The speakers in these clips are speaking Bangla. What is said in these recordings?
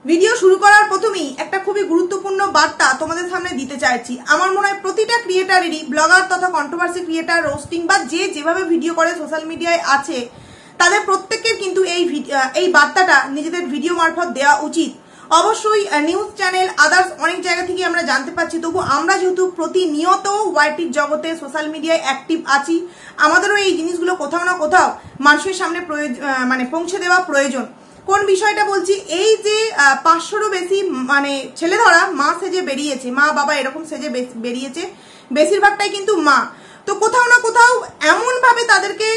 ভিডিও শুরু করার প্রথমেই একটা খুবই গুরুত্বপূর্ণ বার্তা তোমাদের সামনে দিতে চাইছি। আমার মনে হয় প্রতিটা ক্রিয়েটারেরই, ব্লগার তথা কন্ট্রোভার্সি ক্রিয়েটার, রোস্টিং বা যে যেভাবে ভিডিও করে সোশ্যাল মিডিয়ায় আছে, তাদের প্রত্যেকের কিন্তু এই বার্তাটা নিজেদের ভিডিও মারফত দেওয়া উচিত। অবশ্যই নিউজ চ্যানেল, আদার্স অনেক জায়গা থেকে আমরা জানতে পাচ্ছি, তবু আমরা যেহেতু প্রতিনিয়ত ওয়াইটির জগতে সোশ্যাল মিডিয়ায় অ্যাক্টিভ আছি, আমাদেরও এই জিনিসগুলো কোথাও না কোথাও মানুষের সামনে পৌঁছে দেওয়া প্রয়োজন। কোন বিষয়টা বলছি, এই যে 500-রও বেশি ছেলে ধরা মা সেজে বেরিয়েছে, মা বাবা এরকম সেজে বেরিয়েছে, বেশিরভাগটাই কিন্তু মা। তো কোথাও না কোথাও এমন ভাবে তাদেরকে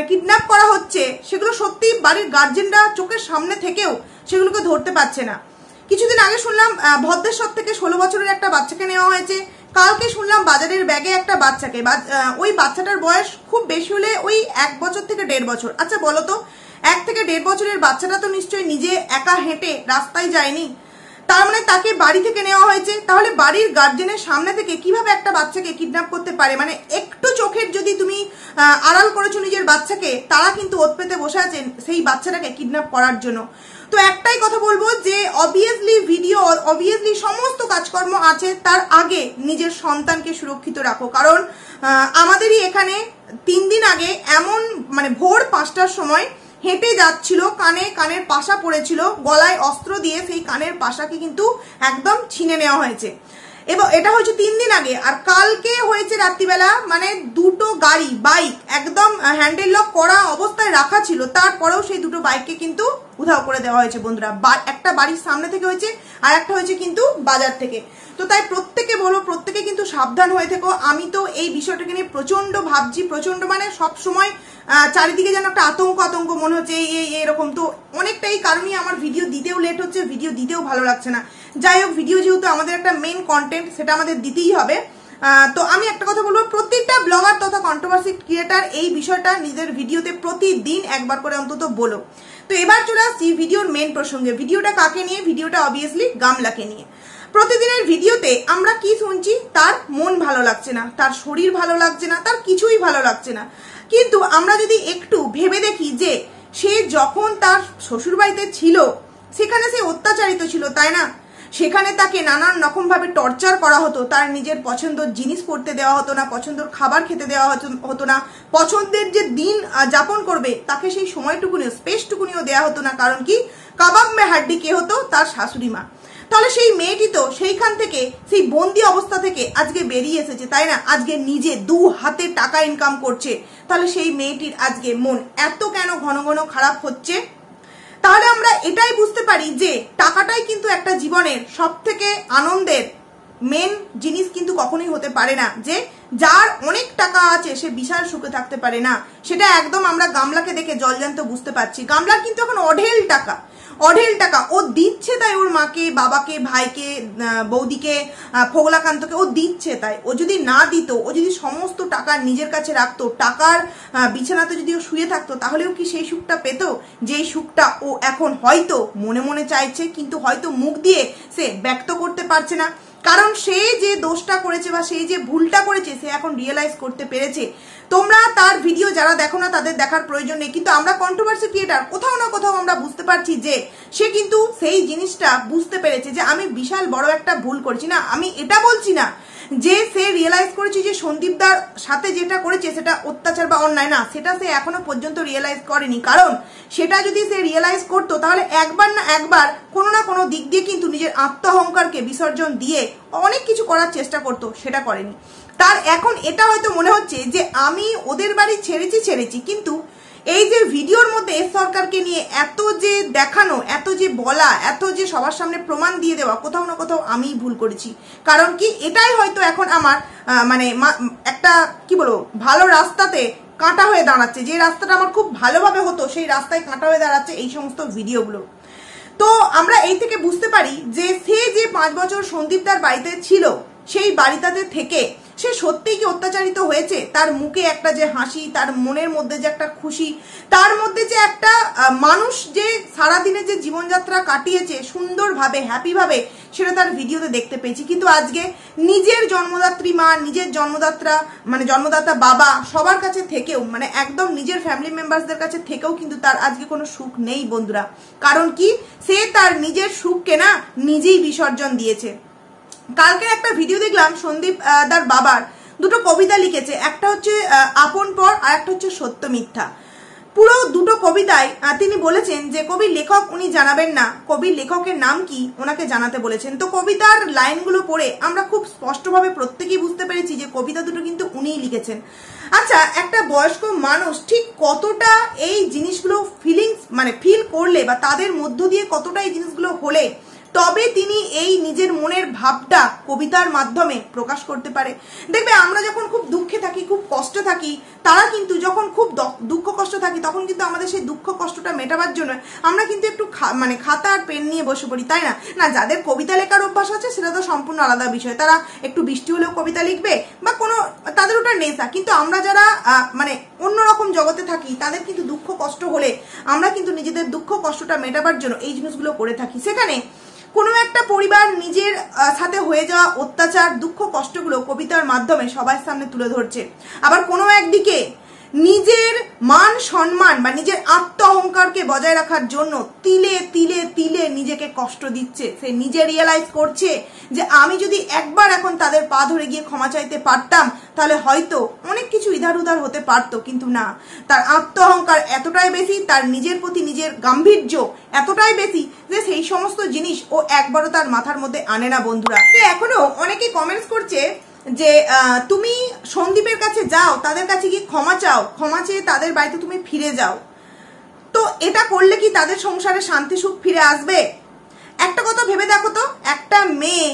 কিডন্যাপ করা হচ্ছে, সেগুলো সত্যি বাড়ির গার্জেনরা চোখের সামনে থেকেও সেগুলোকে ধরতে পারছে না। কিছুদিন আগে শুনলাম ভদ্রেশ্বর থেকে 16 বছরের একটা বাচ্চাকে নেওয়া হয়েছে। কালকে শুনলাম বাজারের ব্যাগে একটা বাচ্চাকে, ওই বাচ্চাটার বয়স খুব বেশি হলে ওই 1 বছর থেকে 1.5 বছর। আচ্ছা বলো তো, 1 থেকে 1.5 বছরের বাচ্চাটা তো নিশ্চয়ই নিজে একা হেঁটে রাস্তায় যায়নি, তার মানে তাকে বাড়ি থেকে নেওয়া হয়েছে। তাহলে বাড়ির গার্জেনের সামনে থেকে কিভাবে একটা বাচ্চাকে কিডন্যাপ করতে পারে? একটু চোখের যদি তুমি আড়াল করেছো নিজের বাচ্চাকে, তারা কিন্তু ওত পেতে বসে আছেন সেই বাচ্চাটাকে কিডন্যাপ করার জন্য। তো একটাই কথা বলবো যে অবভিয়াসলি সমস্ত কাজকর্ম আছে, তার আগে নিজের সন্তানকে সুরক্ষিত রাখো। কারণ আমাদেরই এখানে 3 দিন আগে এমন ভোর 5টার সময় হেঁটে যাচ্ছিল, কানের পাশা পড়েছিল, গলায় অস্ত্র দিয়ে সেই কানের পাশাকে কিন্তু একদম ছিনে নেওয়া হয়েছে। এবং এটা হয়েছে 3 দিন আগে। আর কালকে হয়েছে রাত্রিবেলা, 2টো গাড়ি, বাইক একদম হ্যান্ডেল লক করা অবস্থায় রাখা ছিল, তারপরেও সেই 2টো বাইককে কিন্তু উধাও করে দেওয়া হয়েছে বন্ধুরা। একটা বাড়ির সামনে থেকে হয়েছে, আর একটা হয়েছে কিন্তু বাজার থেকে। তো তাই প্রত্যেকে বলবো, প্রত্যেকে কিন্তু সাবধান হয়ে থেকো। আমি তো এই বিষয়টাকে নিয়ে প্রচন্ড ভাবছি, প্রচন্ড সব সময় চারিদিকে যেন একটা আতঙ্ক মনে হচ্ছে, এরকম। তো অনেকটা এই কারণেই আমার ভিডিও দিতেও লেট হচ্ছে, ভিডিও দিতেও ভালো লাগছে না। যাই হোক, ভিডিও যেহেতু আমাদের একটা মেইন কন্টেন্ট, সেটা আমাদের দিতেই হবে। তো আমি একটা কথা বলবো, প্রত্যেকটা ব্লগার তথা কন্ট্রোভার্সি ক্রিয়েটার এই বিষয়টা নিজের ভিডিওতে প্রতিদিন একবার করে অন্তত বলো। তো এবার চলে আসছি ভিডিওর মেইন প্রসঙ্গে। ভিডিওটা কাকে নিয়ে? ভিডিওটা অবভিয়াসলি গামলাকে নিয়ে। প্রতিদিনের ভিডিওতে আমরা কি শুনছি? তার মন ভালো লাগছে না, তার শরীর ভালো লাগছে না, তার কিছুই ভালো লাগছে না। কিন্তু আমরা যদি একটু ভেবে দেখি যে সে যখন তার শ্বশুর বাড়িতে ছিল, সেখানে সে অত্যাচারিত ছিল, তাই না? সেখানে তাকে নানান রকম ভাবে টর্চার করা হতো, তার নিজের পছন্দের জিনিস পড়তে দেওয়া হতো না, পছন্দের খাবার খেতে দেওয়া হতো না, পছন্দের যে দিন যাপন করবে তাকে সেই সময়টুকুনিও, স্পেসটুকুনিও দেওয়া হতো না। কারণ কি? কাবাব মে হাড্ডি কে হতো? তার শাশুড়ি মা। তাহলে সেই মেয়েটি তো সেইখান থেকে, সেই বন্দি অবস্থা থেকে আজকে বেরিয়ে এসেছে, তাই না? আজকে নিজে 2 হাতে টাকা ইনকাম করছে। তাহলে সেই মেয়েটির আজকে মন এত কেন ঘন ঘন খারাপ হচ্ছে? তাহলে আমরা এটাই বুঝতে পারি যে টাকাটাই কিন্তু একটা জীবনের সব থেকে আনন্দের মেন জিনিস কিন্তু কখনোই হতে পারে না। যে যার অনেক টাকা আছে সে বিশাল সুখে থাকতে পারে না, সেটা একদম আমরা গামলাকে দেখে জলজান্ত বুঝতে পারছি। গামলার কিন্তু এখন অঢেল টাকা ও দিচ্ছে, তাই ওর মাকে, বাবাকে, ভাইকে, বৌদিকে, ফোগলাকান্তকে ও দিচ্ছে। তাই ও যদি না দিত, ও যদি সমস্ত টাকা নিজের কাছে রাখতো, টাকার বিছানাতে যদি ও শুয়ে থাকতো, তাহলেও কি সেই সুখটা পেত? যেই সুখটা ও এখন হয়তো মনে মনে চাইছে, কিন্তু হয়তো মুখ দিয়ে সে ব্যক্ত করতে পারছে না। কারণ সে যে দোষটা করেছে বা সেই যে ভুলটা করেছে, সে এখন রিয়েলাইজ করতে পেরেছে। তোমরা তার ভিডিও যারা দেখো না, তাদের দেখার প্রয়োজন নেই, কিন্তু আমরা কন্ট্রোভার্সি ক্রিয়েটার কোথাও না কোথাও আমরা বুঝতে পারছি যে সে কিন্তু সেই জিনিসটা বুঝতে পেরেছে যে আমি বিশাল বড় একটা ভুল করছি। না, আমি এটা বলছি না যে সে রিয়েলাইজ করেছে যে সন্দীপদার সাথে যেটা করেছে সেটা অত্যাচার বা অন্যায়, না, সেটা সে এখনো পর্যন্ত রিয়েলাইজ করেনি। কারণ সেটা যদি সে রিয়েলাইজ করতো, তাহলে একবার না একবার কোনো না কোনো দিক দিয়ে কিন্তু নিজের আত্মঅহংকারকে বিসর্জন দিয়ে অনেক কিছু করার চেষ্টা করতো, সেটা করেনি। তার এখন এটা হয়তো মনে হচ্ছে যে আমি ওদের বাড়ি ছেড়েছি, কিন্তু এই যে ভিডিওর মধ্যে এস সরকারকে নিয়ে এত যে দেখানো, এত যে বলা, এত যে সবার সামনে প্রমাণ দিয়ে দেওয়া, কোথাও না কোথাও আমিই ভুল করেছি। কারণ কি, এটাই হয়তো এখন আমার একটা কি বলবো, ভালো রাস্তাতে কাঁটা হয়ে দাঁড়াচ্ছে। যে রাস্তাটা আমার খুব ভালোভাবে হতো, সেই রাস্তায় কাঁটা হয়ে দাঁড়াচ্ছে এই সমস্ত ভিডিওগুলো। তো আমরা এই থেকে বুঝতে পারি যে সে যে 5 বছর সন্দীপদার বাড়িতে ছিল, সেই বাড়িটাতে থেকে সে সত্যিই কি অত্যাচারিত হয়েছে? তার মুখে একটা যে হাসি, তার মনের মধ্যে যে একটা খুশি, তার মধ্যে যে একটা মানুষ যে সারাদিনে যে জীবনযাত্রা কাটিয়েছে সুন্দরভাবে, হ্যাপিভাবে, সেটা তার ভিডিওতে দেখতে পেয়েছি। কিন্তু আজকে নিজের জন্মদাত্রী মা, নিজের জন্মদাতা বাবা সবার কাছে থেকেও, মানে একদম নিজের ফ্যামিলি মেম্বারসদের কাছে থেকেও কিন্তু তার আজকে কোনো সুখ নেই বন্ধুরা। কারণ কি, সে তার নিজের সুখকে না নিজেই বিসর্জন দিয়েছে। কালকে একটা ভিডিও দেখলাম, সন্দীপ দার বাবার দুটো কবিতা লিখেছে, একটা হচ্ছে আপন পর আর একটা হচ্ছে সত্য মিথ্যা। পুরো দুটো কবিতায় তিনি বলেছেন যে কবির লেখক উনি জানাবেন না, কবির লেখকের নাম কি ওনাকে জানাতে বলেছেন। তো কবিতার লাইনগুলো পড়ে আমরা খুব স্পষ্টভাবে প্রত্যেকেই বুঝতে পেরেছি যে কবিতা দুটো কিন্তু উনিই লিখেছেন। আচ্ছা, একটা বয়স্ক মানুষ ঠিক কতটা এই জিনিসগুলো ফিল করলে বা তাদের মধ্য দিয়ে কতটা এই জিনিসগুলো হলে তবে তিনি এই নিজের মনের ভাবটা কবিতার মাধ্যমে প্রকাশ করতে পারে। দেখবে আমরা যখন খুব দুঃখে থাকি, খুব কষ্ট থাকি, তারা কিন্তু যখন খুব দুঃখ কষ্ট থাকি তখন কিন্তু আমাদের সেই দুঃখ কষ্টটা মেটাবার জন্য আমরা কিন্তু একটু খাতা আর পেন নিয়ে বসে পড়ি, তাই না? না, যাদের কবিতা লেখার অভ্যাস আছে সেটা তো সম্পূর্ণ আলাদা বিষয়, তারা একটু বৃষ্টি হলেও কবিতা লিখবে বা কোনো তাদের ওটা নেশা। কিন্তু আমরা যারা অন্যরকম জগতে থাকি, তাদের কিন্তু দুঃখ কষ্ট হলে আমরা কিন্তু নিজেদের দুঃখ কষ্টটা মেটাবার জন্য এই জিনিসগুলো করে থাকি। সেখানে কোনো একটা পরিবার নিজের সাথে হয়ে যাওয়া অত্যাচার, দুঃখ, কষ্টগুলো কবিতার মাধ্যমে সবার সামনে তুলে ধরছে। আবার কোনো একদিকে নিজের মান সম্মান বা নিজের আত্ম অহংকারকে বজায় রাখার জন্য তিলে তিলে তিলে নিজেকে কষ্ট দিচ্ছে। সে নিজে রিয়েলাইজ করছে যে আমি যদি একবার এখন তাদের পা ধরে গিয়ে ক্ষমা চাইতে পারতাম তাহলে হয়তো অনেক কিছু ইধার উধার হতে পারতো, কিন্তু না, তার আত্ম অহংকার এতটাই বেশি, তার নিজের প্রতি নিজের গাম্ভীর্য এতটাই বেশি যে সেই সমস্ত জিনিস ও একবারও তার মাথার মধ্যে আনে না বন্ধুরা। এখনো অনেকে কমেন্টস করছে যে তুমি সন্দীপের কাছে যাও, তাদের কাছে গিয়ে ক্ষমা চাও, ক্ষমা চেয়ে তাদের বাড়িতে তুমি ফিরে যাও। তো এটা করলে কি তাদের সংসারে শান্তি সুখ ফিরে আসবে? একটা কথা ভেবে দেখো তো, একটা মেয়ে,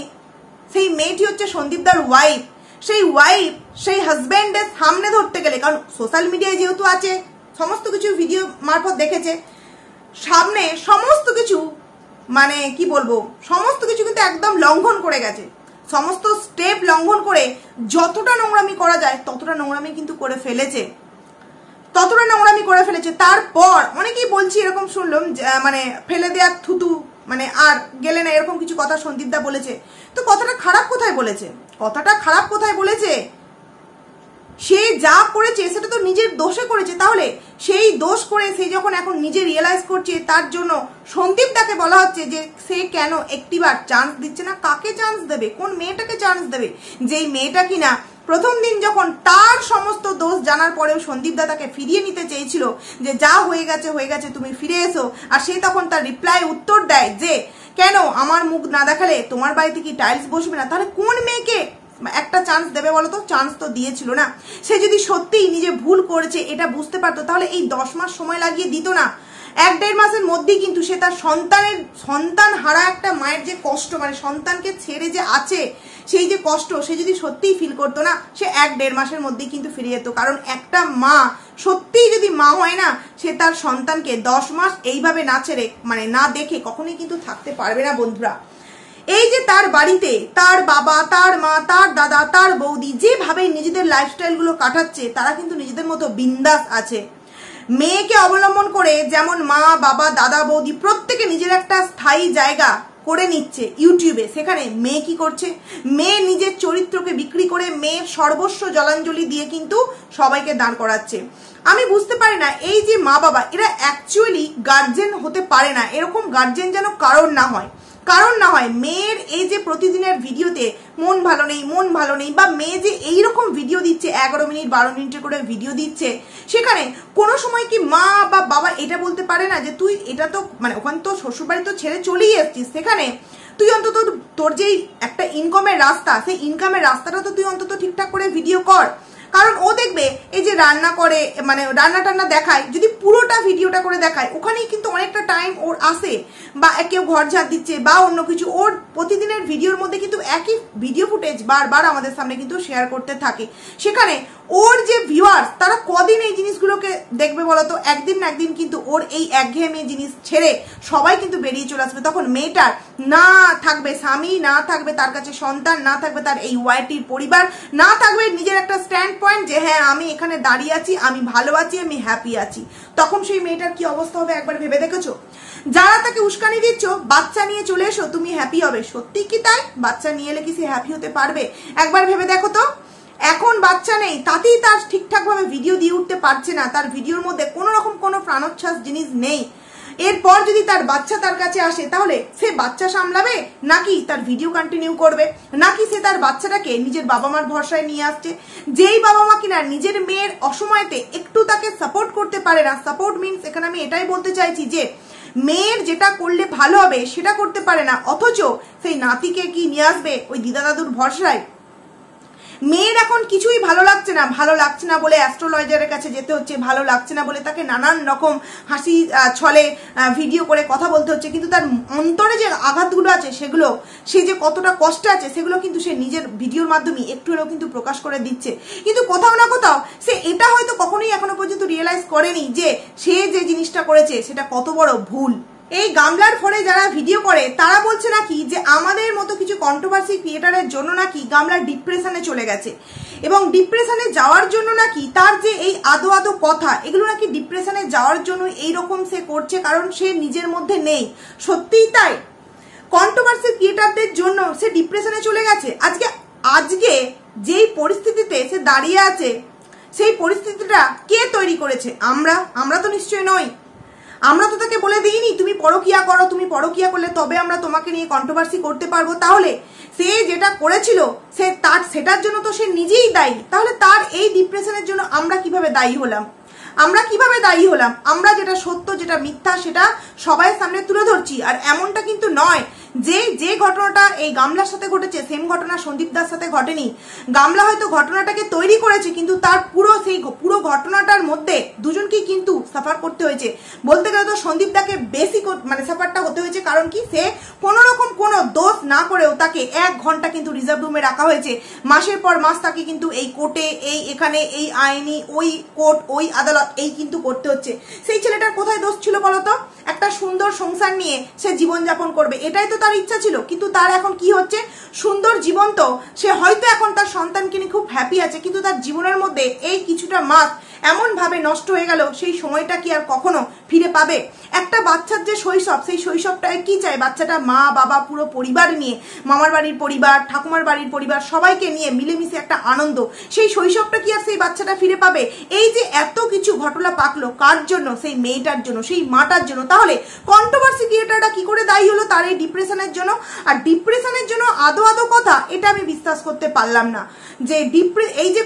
সেই মেয়েটি হচ্ছে সন্দীপদার ওয়াইফ, সেই ওয়াইফ সেই হাজব্যান্ডের সামনে ধরতে গেলে, কারণ সোশ্যাল মিডিয়ায় যেহেতু আছে, সমস্ত কিছু ভিডিও মারফত দেখেছে, সামনে সমস্ত কিছু কি বলবো, সমস্ত কিছু কিন্তু একদম লঙ্ঘন করে গেছে। সমস্ত স্টেপ লঙ্ঘন করে যতটা নোংরামি করা যায় ততটা নোংরামি কিন্তু করে ফেলেছে, তারপর অনেকেই বলছি, এরকম শুনলাম ফেলে দেওয়ার থুতু আর গেলে না, এরকম কিছু কথা সন্দীপদা বলেছে। তো কথাটা খারাপ কোথায় বলেছে? সে যা করেছে সেটা তো নিজের দোষে করেছে। তাহলে সেই দোষ করে সে যখন এখন নিজে রিয়েলাইজ করছে, তার জন্য সন্দীপদাকে বলা হচ্ছে যে সে কেন একটিবার চান্স দিচ্ছে না। কাকে চান্স দেবে? কোন মেয়েটাকে চান্স দেবে? যেই মেয়েটা কিনা প্রথম দিন যখন তার সমস্ত দোষ জানার পরেও সন্দীপদা তাকে ফিরিয়ে নিতে চেয়েছিল, যে যা হয়ে গেছে তুমি ফিরে এসো, আর সে তখন তার রিপ্লাই উত্তর দেয় যে কেন আমার মুখ না দেখালে তোমার বাড়িতে কি টাইলস বসবে না? তাহলে কোন মেয়েকে একটা চান্স দেবে বলো তো? চান্স তো দিয়েছিল না। সে যদি সত্যিই নিজে ভুল করেছে এটা বুঝতে পারতো তাহলে এই 10 মাস সময় লাগিয়ে দিত না। 1-1.5 মাসের মধ্যেই কিন্তু সে তার সন্তান হারা একটা মায়ের যে কষ্ট, সন্তানকে ছেড়ে যে আছে সেই যে কষ্ট, সে যদি সত্যিই ফিল করতো না, সে 1-1.5 মাসের মধ্যেই কিন্তু ফিরে যেত। কারণ একটা মা সত্যিই যদি মা হয় না, সে তার সন্তানকে 10 মাস এইভাবে না ছেড়ে না দেখে কখনোই কিন্তু থাকতে পারবে না বন্ধুরা। এই যে তার বাড়িতে তার বাবা, তার মা, তার দাদা, তার বৌদি যেভাবে নিজেদের লাইফস্টাইলগুলো কাটাচ্ছে, তারা কিন্তু নিজেদের মতো বিন্দাস আছে। মেয়েকে অবলম্বন করে যেমন মা, বাবা, দাদা, বৌদি প্রত্যেকে নিজের একটা স্থায়ী জায়গা করে নিচ্ছে ইউটিউবে, সেখানে মেয়ে কি করছে? মেয়ে নিজের চরিত্রকে বিক্রি করে মেয়ের সর্বস্ব জলাঞ্জলি দিয়ে কিন্তু সবাইকে দাঁড় করাচ্ছে। আমি বুঝতে পারি না, এই যে মা বাবা, এরা অ্যাকচুয়ালি গার্জেন হতে পারে না। এরকম গার্জেন যেন কারণ না হয়। মেয়ের এই যে প্রতিদিনের ভিডিওতে মন ভালো নেই বা মেয়ে যে এইরকম ভিডিও দিচ্ছে, 11 মিনিট 12 মিনিটের করে ভিডিও দিচ্ছে, সেখানে কোনো সময় কি মা বা বাবা এটা বলতে পারে না যে তুই এটা তো ওখানে তো শ্বশুরবাড়ি তো ছেড়ে চলেই এসছিস, সেখানে তুই অন্তত তোর যেই একটা ইনকামের রাস্তা, সেই ইনকামের রাস্তাটা তো তুই অন্তত ঠিকঠাক করে ভিডিও কর। কারণ ও দেখবে এই যে রান্না করে, রান্না টান্না দেখায়, যদি পুরোটা ভিডিওটা করে দেখায়, ওখানেই কিন্তু অনেকটা টাইম ওর আসে। বা কেউ ঘর ঝাড় দিচ্ছে বা অন্য কিছু, ওর প্রতিদিনের ভিডিওর মধ্যে কিন্তু একই ভিডিও ফুটেজ বারবার আমাদের সামনে কিন্তু শেয়ার করতে থাকে। সেখানে ওর যে ভিউয়ার্স তারা কদিন এই জিনিসগুলোকে দেখবে বলতো? একদিন না একদিন কিন্তু ওর এই একঘেয়েমি জিনিস ছেড়ে সবাই কিন্তু বেরিয়ে চলে আসবে। তখন মেয়েটার না থাকবে স্বামী, না থাকবে তার কাছে সন্তান, না থাকবে তার এই ওয়াইটির পরিবার, না থাকবে নিজের একটা স্ট্যান্ড পয়েন্ট যে হ্যাঁ আমি এখানে দাঁড়িয়ে আছি, আমি ভালো আছি, আমি হ্যাপি আছি। তখন সেই মেয়েটার কি অবস্থা হবে একবার ভেবে দেখেছো? যারা তাকে উস্কানি দিচ্ছ বাচ্চা নিয়ে চলে এসো তুমি হ্যাপি হবে, সত্যি কি তাই? বাচ্চা নিয়ে এলে কি সে হ্যাপি হতে পারবে? একবার ভেবে দেখো তো। এখন বাচ্চা নেই তাতেই তার ঠিকঠাকভাবে ভিডিও দিয়ে উঠতে পারছে না, তার ভিডিওর মধ্যে কোনো রকম কোনো প্রাণোচ্ছ্বাস জিনিস নেই। এরপর যদি তার বাচ্চা তার কাছে আসে তাহলে সে বাচ্চা সামলাবে নাকি তার ভিডিও কন্টিনিউ করবে, নাকি সে তার বাচ্চাটাকে নিজের বাবা মার ভরসায় নিয়ে আসছে? যেই বাবা মা কিনা নিজের মেয়ের অসময়েতে একটু তাকে সাপোর্ট করতে পারে না, সাপোর্ট মিনস এখানে আমি এটাই বলতে চাইছি যে মেয়ের যেটা করলে ভালো হবে সেটা করতে পারে না, অথচ সেই নাতিকে কি নিয়ে আসবে ওই দিদা দাদুর ভরসায়? মেয়ের এখন কিছুই ভালো লাগছে না, ভালো লাগছে না বলে অ্যাস্ট্রোলজারের কাছে যেতে হচ্ছে, ভালো লাগছে না বলে তাকে নানান রকম হাসি ছলে ভিডিও করে কথা বলতে হচ্ছে, কিন্তু তার অন্তরে যে আঘাতগুলো আছে সেগুলো, সে যে কতটা কষ্টে আছে সেগুলো কিন্তু সে নিজের ভিডিওর মাধ্যমে একটু হলেও কিন্তু প্রকাশ করে দিচ্ছে। কিন্তু কোথাও না কোথাও সে এটা হয়তো কখনোই এখনো পর্যন্ত রিয়েলাইজ করেনি যে সে যে জিনিসটা করেছে সেটা কত বড় ভুল। এই গামলার ফোনে যারা ভিডিও করে তারা বলছে নাকি যে আমাদের মতো কিছু কন্ট্রোভার্সি ক্রিয়েটারের জন্য নাকি গামলার ডিপ্রেশনে চলে গেছে, এবং ডিপ্রেশনে যাওয়ার জন্য নাকি তার যে এই আদো আদো কথা এগুলো নাকি ডিপ্রেশনে যাওয়ার জন্য এইরকম সে করছে, কারণ সে নিজের মধ্যে নেই। সত্যিই তাই, কন্ট্রোভার্সি ক্রিয়েটারদের জন্য সে ডিপ্রেশনে চলে গেছে। আজকে যেই পরিস্থিতিতে সে দাঁড়িয়ে আছে সেই পরিস্থিতিটা কে তৈরি করেছে? আমরা তো নিশ্চয় নই। আমরা তো তাকে বলে দিইনি তুমি পরকিয়া করো, তুমি পরকিয়া করলে তবে আমরা তোমাকে নিয়ে কন্ট্রোভার্সি করতে পারবো। তাহলে সে যেটা করেছিল সেটার জন্য তো সে নিজেই দায়ী। তাহলে তার এই ডিপ্রেশনের জন্য আমরা কিভাবে দায়ী হলাম? আমরা যেটা সত্য যেটা মিথ্যা সেটা সবাইয়ের সামনে তুলে ধরছি। আর এমনটা কিন্তু নয় যে ঘটনাটা এই গামলার সাথে ঘটেছে সেম ঘটনা সন্দীপ দার সাথে ঘটেনি। গামলা হয়তো ঘটনাটাকে তৈরি করেছে, কিন্তু তার পুরো ঘটনাটার মধ্যে দুজনকেই কিন্তু সাফার করতে হয়েছে। বলতে গেলে তো সন্দীপ দাকে বেশি সাফারটা হতে হয়েছে, কারণ কি সে কোনো রকম কোনো দোষ না করেও তাকে 1 ঘন্টা কিন্তু রিজার্ভ রুমে রাখা হয়েছে। মাসের পর মাস তাকে কিন্তু এই কোর্টে এখানে এই আইনি ওই কোর্ট ওই আদালত এই কিন্তু করতে হচ্ছে। সেই ছেলেটার কোথায় দোষ ছিল বলতো? একটা সুন্দর সংসার নিয়ে সে জীবনযাপন করবে, এটাই তো তার ইচ্ছা ছিল। কিন্তু তার এখন কি হচ্ছে? সুন্দর জীবন তো সে হয়তো এখন তার সন্তানকে নিয়ে খুব হ্যাপি আছে, কিন্তু তার জীবনের মধ্যে এই কিছুটা মাস এমন ভাবে নষ্ট হয়ে গেল, সেই সময়টা কি আর কখনো ফিরে পাবে? একটা বাচ্চার যে শৈশব, সেই শৈশবটায় কি চায়? বাচ্চাটা মা বাবা পুরো পরিবার নিয়ে, মামার বাড়ির পরিবার, ঠাকুমার বাড়ির পরিবার সবাইকে নিয়ে মিলেমিশে একটা আনন্দ, সেই শৈশবটা কি আর সেই বাচ্চাটা ফিরে পাবে? এই যে এত কিছু ঘটনা পাকলো কার জন্য? সেই মেয়েটার জন্য, সেই মাটার জন্য। তাহলে কন্ট্রোভার্সি ক্রিয়েটারটা কি করে দায়ী হলো তার এই ডিপ্রেশনের জন্য? আর ডিপ্রেশনের জন্য আদো কথা এটা আমি বিশ্বাস করতে পারলাম না যে এই যে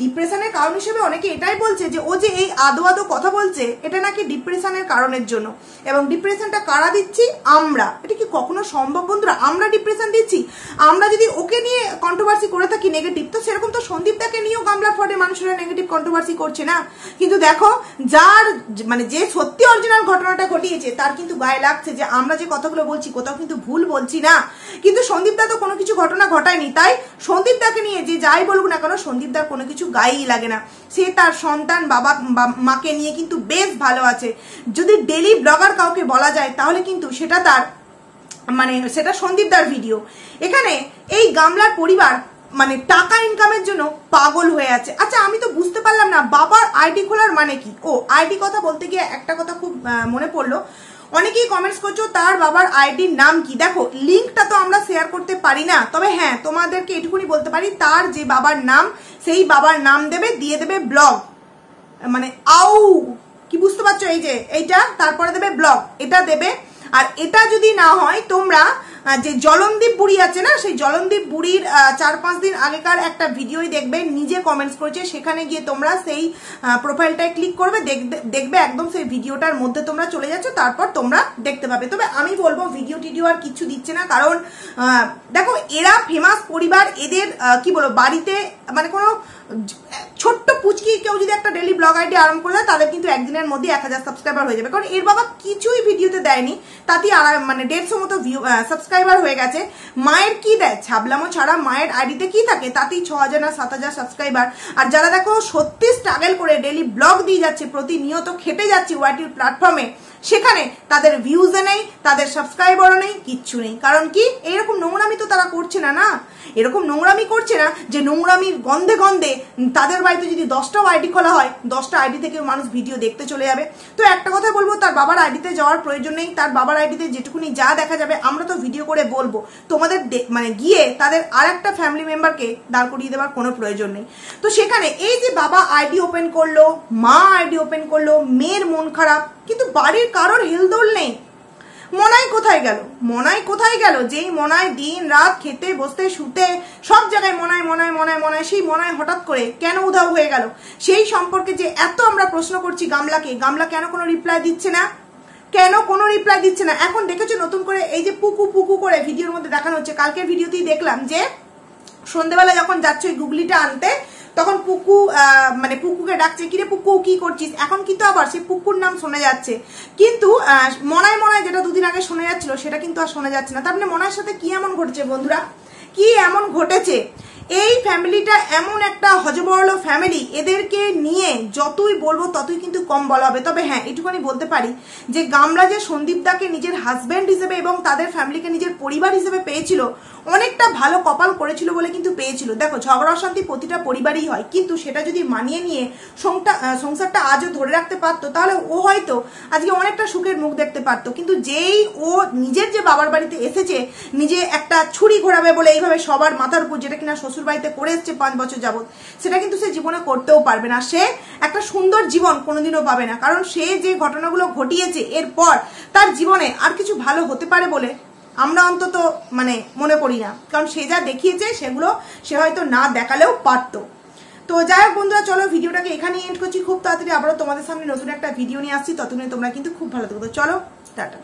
ডিপ্রেশনের কারণ হিসেবে অনেকে এটাই বলছে যে ও যে এই আদো কথা বলছে এটা নাকি ডিপ্রেশনের কারণের জন্য, এবং ডিপ্রেশনটা কারা দিচ্ছি? আমরা। এটা কি কখনো সম্ভব বন্ধুরা? আমরা ডিপ্রেশন দিচ্ছি? আমরা যদি ওকে নিয়ে কন্ট্রোভার্সি করে থাকি নেগেটিভ, তো সেরকম তো সন্দীপ দাকে নিয়েও গামলার ফটে মানুষেরা নেগেটিভ কন্ট্রোভার্সি করছে না। কিন্তু দেখো যার যে সত্যি অরিজিনাল ঘটনাটা ঘটিয়েছে তার কিন্তু গায়ে লাগছে যে আমরা যে কথাগুলো বলছি কোথাও কিন্তু ভুল বলছি না। কিন্তু সন্দীপ দা তো কোনো কিছু ঘটনা ঘটায়নি, তাই সন্দীপ দাকে নিয়ে যে যাই বলুক না কেন সন্দীপ দার কোনো কিছু গায়েই লাগে না। সে তার সন্তান বাবা মাকে নিয়ে কিন্তু বেশ ভালো আছে। যদি ডেলি ব্লগার কাউকে বলা যায় তাহলে কিন্তু সেটা তার সেটা সন্দীপ দার ভিডিও। এখানে এই গামলার পরিবার টাকা ইনকামের জন্য পাগল হয়ে আছে। আচ্ছা আমি তো বুঝতে পারলাম না বাবার আইডি খোলার মানে কি? আইডি কথা বলতে গিয়ে একটা কথা খুব মনে পড়লো, অনেকেই কমেন্টস করছো তার বাবার আইডির নাম কি। দেখো লিঙ্কটা তো আমরা শেয়ার করতে পারি না, তবে হ্যাঁ তোমাদেরকে এটুকুনি বলতে পারি তার যে বাবার নাম সেই বাবার নাম দিয়ে দেবে ব্লগ, কি বুঝতে পারছো? এই যে এইটা তারপরে দেবে ব্লগ, এটা দেবে। আর এটা যদি না হয় তোমরা যে জলনদীপ বুড়ি আছে না, সেই জলনদীপ বুড়ির 4-5 দিন আগেকার একটা ভিডিওই দেখবে, নিজে কমেন্টস করেছে, সেখানে গিয়ে তোমরা সেই প্রোফাইলটায় ক্লিক করবে, দেখবে একদম সেই ভিডিওটার মধ্যে তোমরা চলে যাচ্ছ, তারপর তোমরা দেখতে পাবে। তবে আমি বলবো ভিডিও টিডিও আর কিছু দিচ্ছে না, কারণ দেখো এরা ফেমাস পরিবার, এদের কি বলবো বাড়িতে কোনো ছোট্ট পুচকি কেউ যদি একটা ডেলি ব্লগ আইডি আরম্ভ করে দেয় তাদের কিন্তু একদিনের মধ্যে 1000 সাবস্ক্রাইবার হয়ে যাবে, কারণ এর বাবা কিছুই ভিডিওতে দেয়নি, তাতেই মানে 150 মতো সাবস্ক্রাইবার হয়ে গেছে। মায়ের কি দেয়, ছাবলামো ছাড়া মায়ের আইডিতে কি থাকে, তাতেই 6000 আর 7000 সাবস্ক্রাইবার। আর যারা দেখো সত্যি স্ট্রাগল করে ডেলি ব্লগ দিয়ে যাচ্ছে, প্রতিনিয়ত খেটে যাচ্ছে ওয়াইটির প্ল্যাটফর্মে, সেখানে তাদের ভিউজে নেই, তাদের সাবস্ক্রাইবারও নেই, কিচ্ছু নেই। কারণ কি, এইরকম নোংরামি তো তারা করছে না, না এরকম নোংরামি করছে না যে নোংরামির গন্ধে গন্ধে তাদের বাড়িতে যদি 10টাও আইডি খোলা হয়, 10টা আইডি থেকে মানুষ ভিডিও দেখতে চলে যাবে। তো একটা কথা বলবো, তার বাবার আইডিতে যাওয়ার প্রয়োজন নেই, তার বাবার আইডিতে যেটুকুনি যা দেখা যাবে আমরা তো ভিডিও করে বলবো, তোমাদের মানে গিয়ে তাদের আর একটা ফ্যামিলি মেম্বারকে দাঁড় করিয়ে দেওয়ার কোনো প্রয়োজন নেই। তো সেখানে এই যে বাবা আইডি ওপেন করলো, মা আইডি ওপেন করলো, মেয়ের মন খারাপ, কিন্তু বাড়ির কারোর হেলদোল নেই। মনাই কোথায় গেল, মনাই কোথায় গেল, যেই মনাই দিন রাত খেতে বসতে শুতে সব জায়গায় মনাই মনাই মনাই মনাই, সেই মনাই হঠাৎ করে কেন উধাও হয়ে গেল? সেই সম্পর্কে যে এত আমরা প্রশ্ন করছি গামলাকে, গামলা কেন কোনো রিপ্লাই দিচ্ছে না, কেন কোনো রিপ্লাই দিচ্ছে না? এখন দেখেছো নতুন করে এই যে পুকু পুকু করে ভিডিওর মধ্যে দেখানো হচ্ছে, কালকের ভিডিওতেই দেখলাম যে সন্ধ্যেবেলা যখন যাচ্ছে ওই গুগলিটা আনতে, তখন পুকু মানে পুকুকে ডাকছে, কিরে পুকু কি করছিস, এখন কিন্তু আবার সেই পুকুর নাম শোনা যাচ্ছে, কিন্তু মনায় মনায় যেটা দুদিন আগে শোনা যাচ্ছিল সেটা কিন্তু আর শোনা যাচ্ছে না। তার মানে মনার সাথে কি এমন ঘটেছে বন্ধুরা, কি এমন ঘটেছে? এই ফ্যামিলিটা এমন একটা হজবরল ফ্যামিলি, এদেরকে নিয়ে যতই বলবো ততই কিন্তু কম বলা হবে। তবে হ্যাঁ, এটুকুনি বলতে পারি যে গামলা যে সন্দীপদাকে নিজের হাজব্যান্ড হিসেবে এবং তাদের ফ্যামিলিকে নিজের পরিবার হিসেবে পেয়েছিল, অনেকটা ভালো কপাল করেছিল বলে কিন্তু পেয়েছিল। দেখো, ঝগড়া অশান্তি প্রতিটা পরিবারই হয়, কিন্তু সেটা যদি মানিয়ে নিয়ে সংসারটা আজও ধরে রাখতে পারতো, তাহলে ও হয়তো আজকে অনেকটা সুখের মুখ দেখতে পারতো। কিন্তু যেই ও নিজের যে বাবার বাড়িতে এসেছে, নিজে একটা ছুরি ঘোরাবে বলে এইভাবে সবার মাথার উপর, যেটা কিনা শ্বশুর বাড়িতে করে এসছে 5 বছর যাবত, সেটা কিন্তু সে জীবনে করতেও পারবে না। সে একটা সুন্দর জীবন কোনোদিনও পাবে না, কারণ সে যে ঘটনাগুলো ঘটিয়েছে এরপর তার জীবনে আর কিছু ভালো হতে পারে বলে আমরা অন্তত মানে মনে করি না, কারণ সে যা দেখিয়েছে সেগুলো সে হয়তো না দেখালেও পারতো। তো যাই হোক বন্ধুরা, চলো ভিডিওটাকে এখানেই এন্ড করছি। খুব তাড়াতাড়ি আবারও তোমাদের সামনে নতুন একটা ভিডিও নিয়ে আসছি, ততক্ষণে তোমরা কিন্তু খুব ভালো থাকো। চলো টাটা।